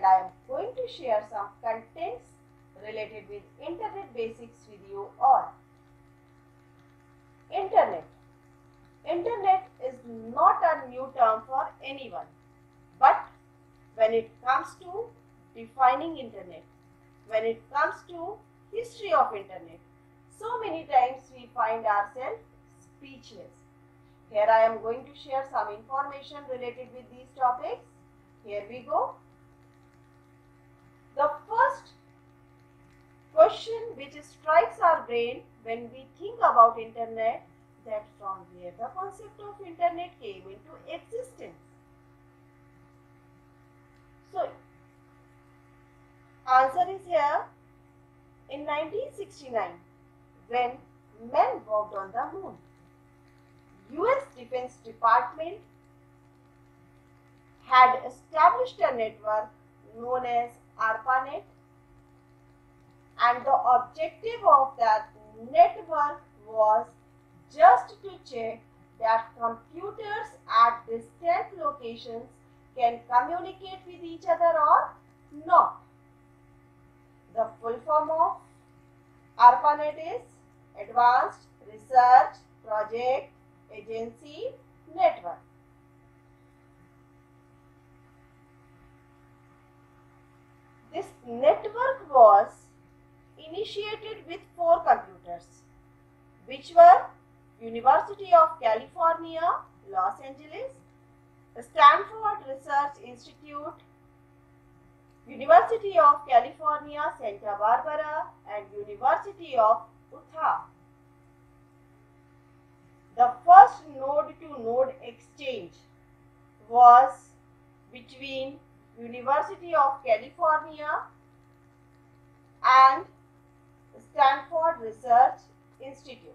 and I am going to share some contents related with internet basics with you all. Internet. Internet is not a new term for anyone, but when it comes to defining internet, when it comes to history of internet, so many times we find ourselves speechless. Here I am going to share some information related with these topics. Here we go. The first question which strikes our brain when we think about internet, that from where the concept of internet came into existence. So, answer is here. In 1969, when men walked on the moon, US Defense Department had established a network known as ARPANET, and the objective of that network was just to check that computers at distant locations can communicate with each other or not. The full form of ARPANET is Advanced Research Project Agency Network. This network was initiated with 4 computers, which were University of California, Los Angeles, Stanford Research Institute, University of California, Santa Barbara, and University of Utah. The first node-to-node exchange was between University of California and Stanford Research Institute.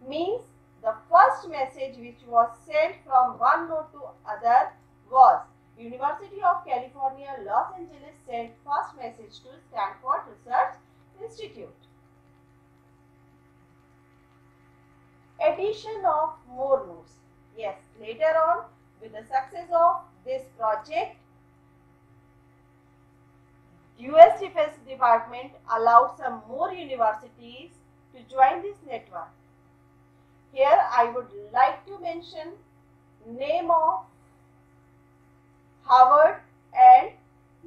Means the first message which was sent from one node to other was University of California, Los Angeles sent first message to Stanford Research Institute. Addition of more nodes. Yes, later on, with the success of this project, US Defense Department allowed some more universities to join this network. Here I would like to mention name of Harvard and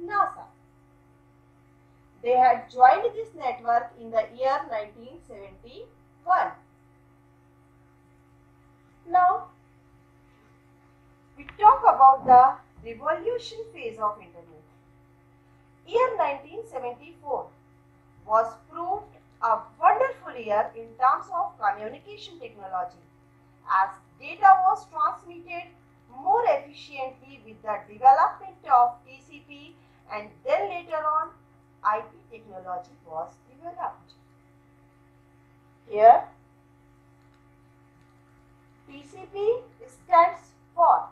NASA. They had joined this network in the year 1971. Now, we talk about the revolution phase of internet. Year 1974 was proved a wonderful year in terms of communication technology, as data was transmitted more efficiently with the development of TCP, and then later on IP technology was developed. Here TCP stands for,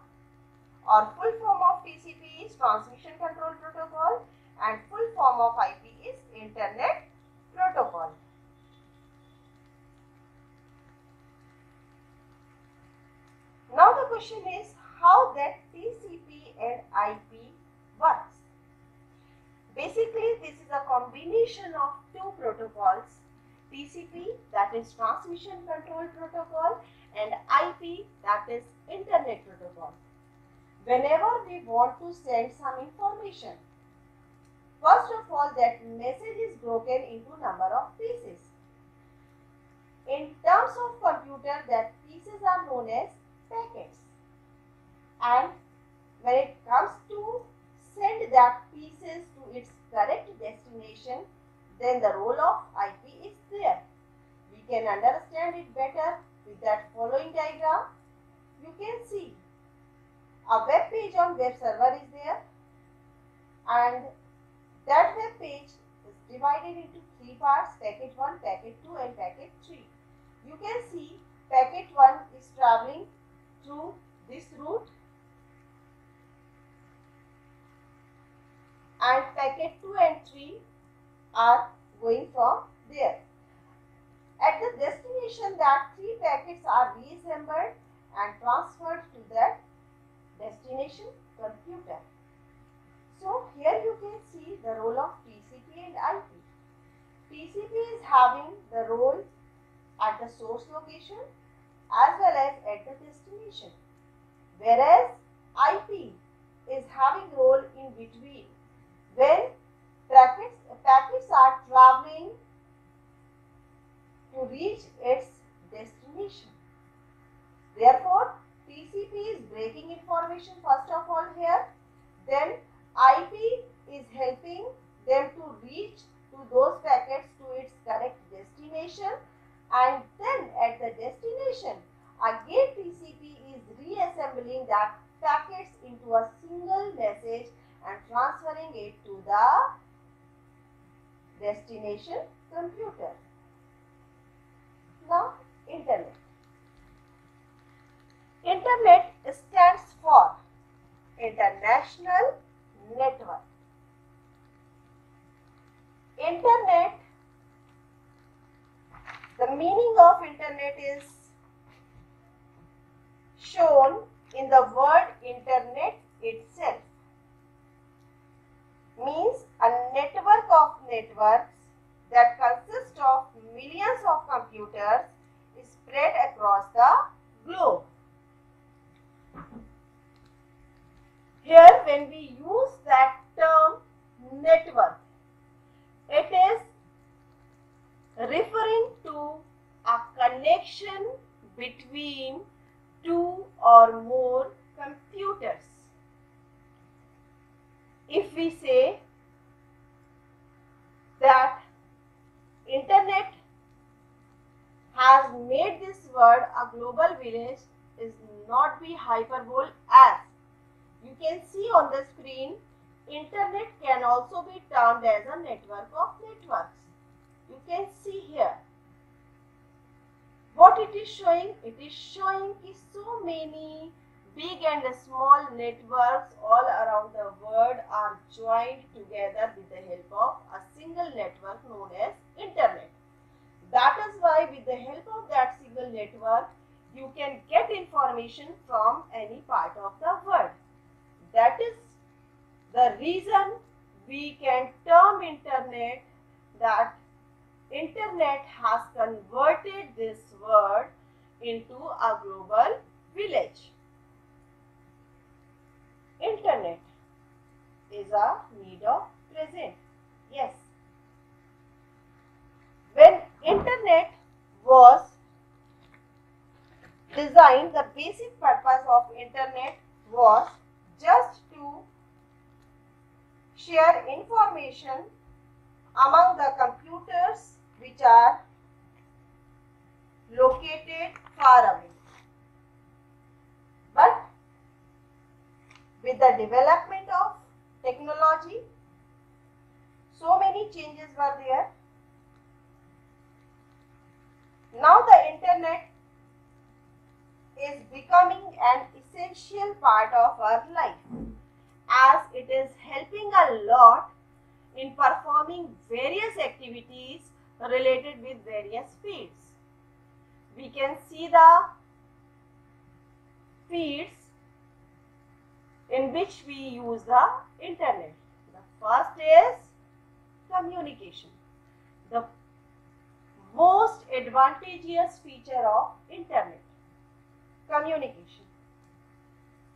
or full form of TCP is Transmission Control Protocol, and full form of IP is Internet Protocol. Now the question is how that TCP and IP works. Basically, this is a combination of 2 protocols, TCP, that is Transmission Control Protocol, and IP, that is Internet Protocol. Whenever we want to send some information, first of all, that message is broken into number of pieces. In terms of computer, that pieces are known as packets. And when it comes to send that pieces to its correct destination, then the role of IP is there. We can understand it better with that following diagram. You can see a web page on web server is there, and that web page is divided into 3 parts: packet 1, packet 2, and packet 3. You can see packet 1 is traveling through this route, and packet 2 and 3 are going from there. At the destination, that 3 packets are reassembled and transferred to that destination computer. So here you can see the role of TCP and IP. TCP is having the role at the source location as well as at the destination, whereas IP is having role in between when packets are traveling to reach its destination. Therefore, TCP is breaking information first of all here, then IP is helping them to reach to those packets to its correct destination, and then at the destination again TCP is reassembling that packets into a single message and transferring it to the destination computer. Now, Internet. Internet stands for International Network. Internet, the meaning of Internet is shown in the word Internet itself. Means a network of networks that consist of millions of computers spread across the globe. Here when we use that term network, it is referring to a connection between two or more computers. If we say that Internet has made this word a global village is not be hyperbole, as you can see on the screen. Internet can also be termed as a network of networks. You can see here what it is showing. It is showing so many big and small networks all around the world are joined together with the help of a single network known as Internet. That is why with the help of that single network, you can get information from any part of the world. That is the reason we can term Internet that Internet has converted this word into a global village. Internet is a need of present. Yes. When Internet was designed, the basic purpose of Internet was just to share information among the computers which are located far away. But with the development of technology, so many changes were there. Now the Internet is becoming an essential part of our life, as it is helping a lot in performing various activities related with various fields. We can see the fields in which we use the Internet. The first is communication. The most advantageous feature of Internet. Communication.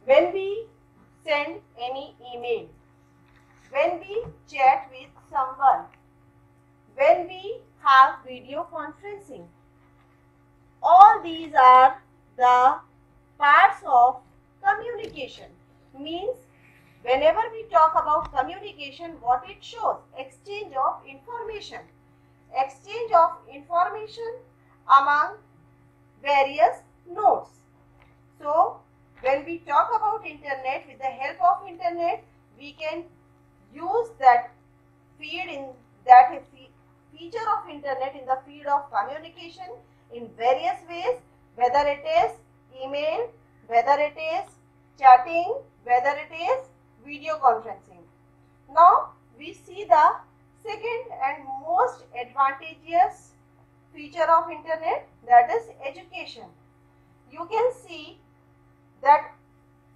When we send any email, when we chat with someone, when we have video conferencing, all these are the parts of communication. Means whenever we talk about communication, what it shows? Exchange of information. Exchange of information among various nodes. So when we talk about Internet, with the help of Internet, we can use that field in that feature of Internet in the field of communication in various ways, whether it is email, whether it is chatting, whether it is video conferencing. Now we see the second and most advantageous feature of Internet, that is education. You can see that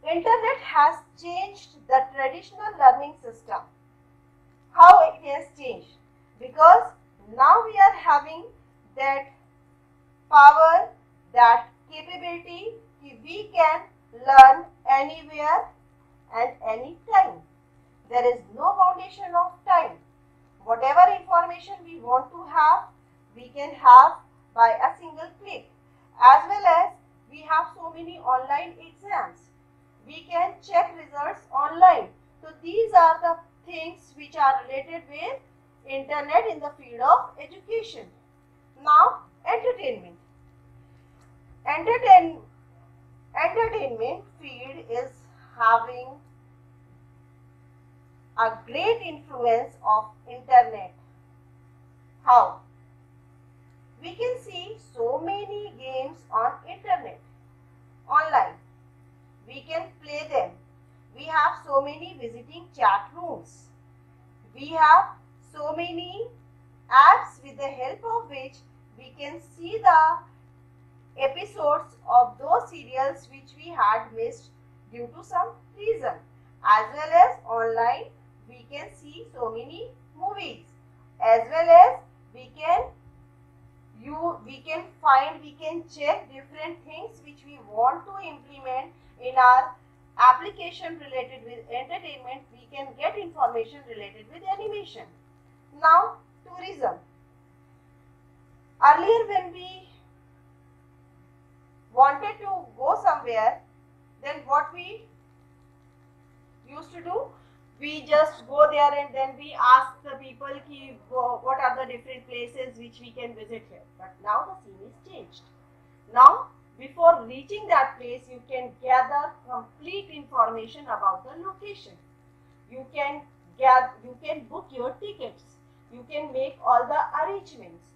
Internet has changed the traditional learning system. How it has changed? Because now we are having that power, that capability, we can learn anywhere and anytime. There is no foundation of time. Whatever information we want to have, we can have by a single click. As well as we have so many online exams. We can check results online. So these are the things which are related with internet in the field of education. Now, entertainment. Entertainment field is having a great influence of internet. How? We can see so many games on internet, online. We can play them. We have so many visiting chat rooms. We have so many apps with the help of which we can see the episodes of those serials which we had missed due to some reason. As well as online, we can see so many movies. As well as we can check different things which we want to implement in our application related with entertainment. We can get information related with animation. Now, tourism. Earlier when we wanted to go somewhere, then what we used to do, we just go there and then we ask the people what are the different places which we can visit here. But now the scene is changed. Now, before reaching that place, you can gather complete information about the location. You can book your tickets. You can make all the arrangements.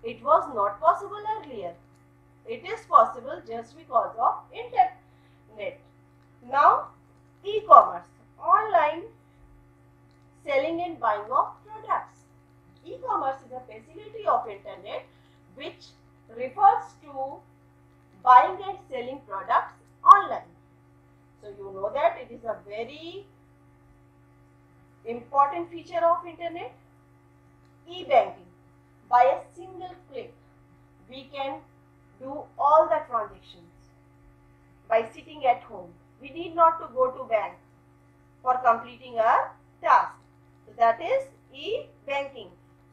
It was not possible earlier. It is possible just because of internet. Now, e-commerce, online selling and buying of products. E-commerce is a facility of internet which refers to buying and selling products online. So you know that it is a very important feature of internet. E-banking. By a single click, we can do all the transactions by sitting at home. We need not to go to bank for completing our task. So that is e-banking.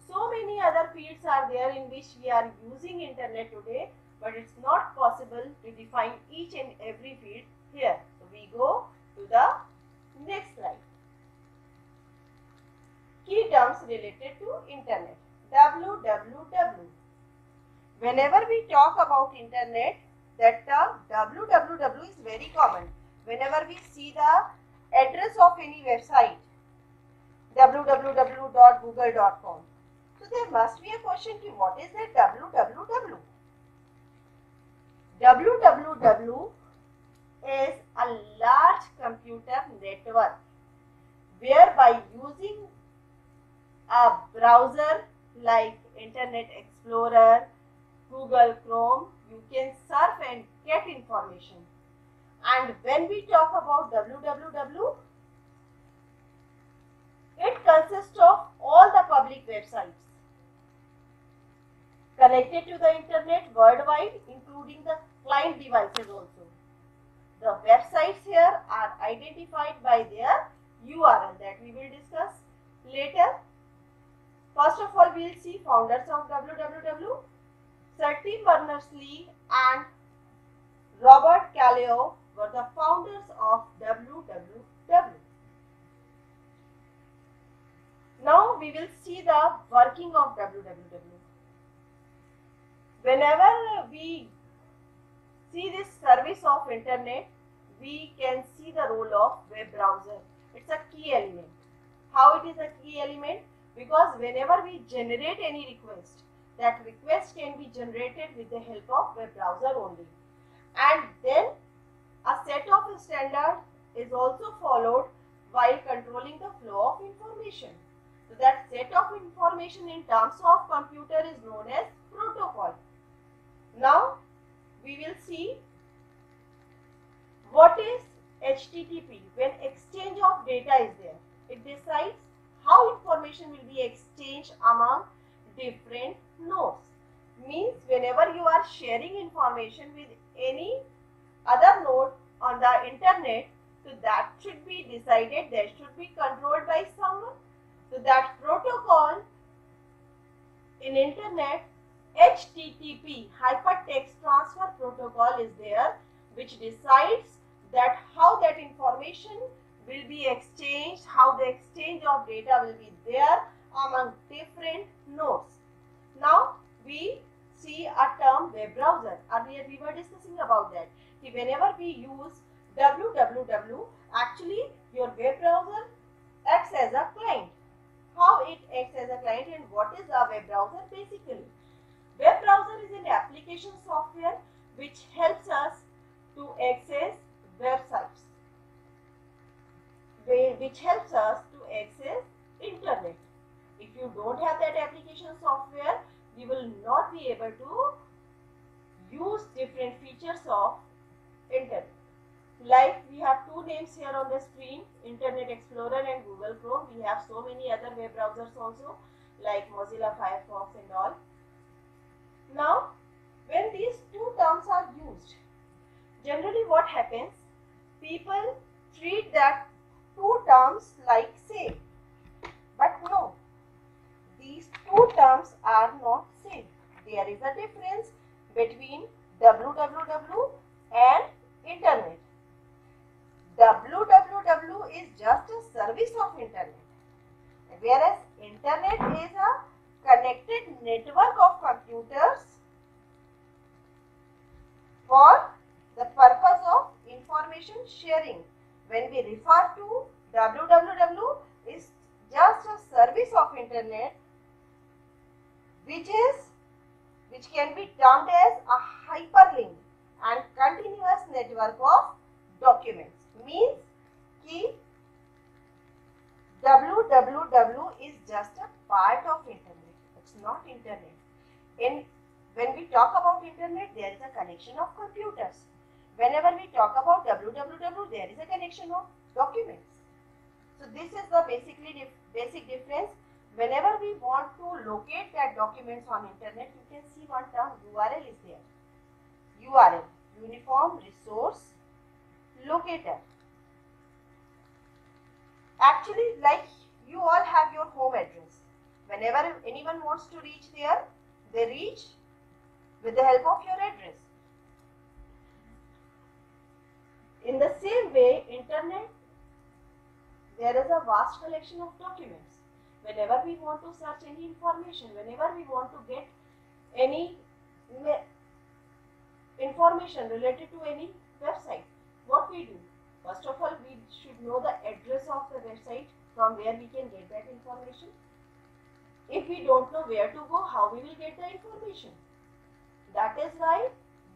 So many other fields are there in which we are using internet today, but it's not possible to define each and every field here. So we go to the next slide. Key terms related to internet. www. Whenever we talk about internet, that term www is very common. Whenever we see the address of any website, www.google.com. So there must be a question to what is that www? www is a large computer network whereby using a browser like Internet Explorer, Google Chrome, you can surf and get information. And when we talk about www, it consists of all the public websites connected to the internet worldwide, including the client devices also. The websites here are identified by their URL that we will discuss later. First of all, we will see founders of www. Sir Tim Berners-Lee and Robert Calleo were the founders of www. Now we will see the working of www. Whenever we see this service of internet, we can see the role of web browser. It's a key element. How it is a key element? Because whenever we generate any request, that request can be generated with the help of web browser only. And then a set of standard is also followed while controlling the flow of information. So that set of information in terms of computer is known as protocol. Now we will see what is HTTP, when exchange of data is there, it decides how information will be exchanged among different nodes. Means whenever you are sharing information with any other node on the internet, so that should be decided, that should be controlled by someone. So that protocol in internet, HTTP, Hypertext Transfer Protocol is there, which decides that how that information will be exchanged, how the exchange of data will be there among different nodes. Now we see a term web browser. Earlier we were discussing about that. Whenever we use www, actually your web browser acts as a client. How it acts as a client and what is a web browser? Basically, web browser is an application software which helps us to access websites, which helps us to access internet. If you don't have that application software, you will not be able to use different features of internet. Like we have two names here on the screen, Internet Explorer and Google Chrome. We have so many other web browsers also, like Mozilla Firefox and all. Now, when these two terms are used, generally what happens, people treat that two terms like same. But no, these two terms are not same. There is a difference between www and internet. www is just a service of internet, whereas internet is a connected network of computers for the purpose of information sharing. When we refer to www, is just a service of internet which can be termed as a hyperlink and continuous network of documents. Means ki www is just a part of internet. It's not internet. When we talk about internet, there is a connection of computers. Whenever we talk about www, there is a connection of documents. So this is the basic difference. Whenever we want to locate that documents on internet, you can see one term URL is there. URL, Uniform Resource Locator. Actually, like you all have your home address. Whenever anyone wants to reach there, they reach with the help of your address. In the same way, internet, there is a vast collection of documents. Whenever we want to search any information, whenever we want to get any information related to any website, what we do? First of all, we should know the address of the website from where we can get that information. If we don't know where to go, how we will get the information? That is why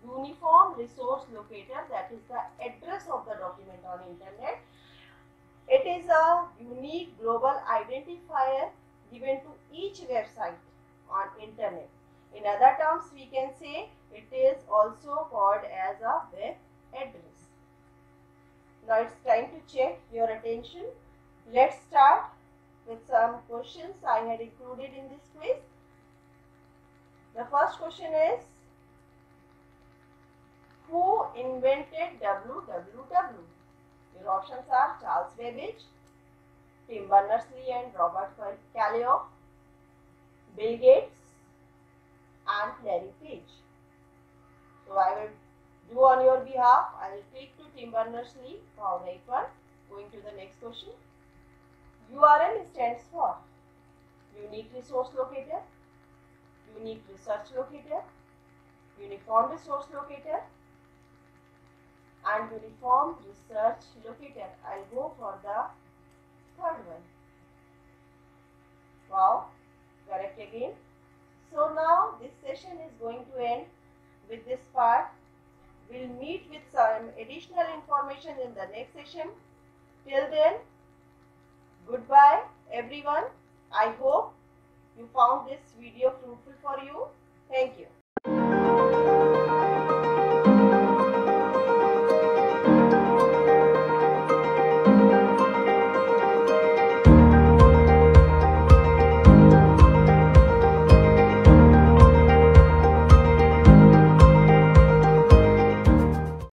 Uniform Resource Locator, that is the address of the document on internet. It is a unique global identifier given to each website on internet. In other terms, we can say it is also called as a web address. Now it's time to check your attention. Let's start with some questions I had included in this quiz. The first question is, who invented www? Your options are Charles Babbage, Tim Berners-Lee and Robert Calliope, Bill Gates and Larry Page. So I will do on your behalf. I will take to Tim Berners-Lee for right one. Going to the next question. URL stands for Unique Resource Locator, Unique Research Locator, Uniform Resource Locator and Uniform Research Locator. I'll go for the third one. Wow, correct again. So now this session is going to end with this part. We'll meet with some additional information in the next session. Till then, goodbye everyone. I hope you found this video fruitful for you. Thank you.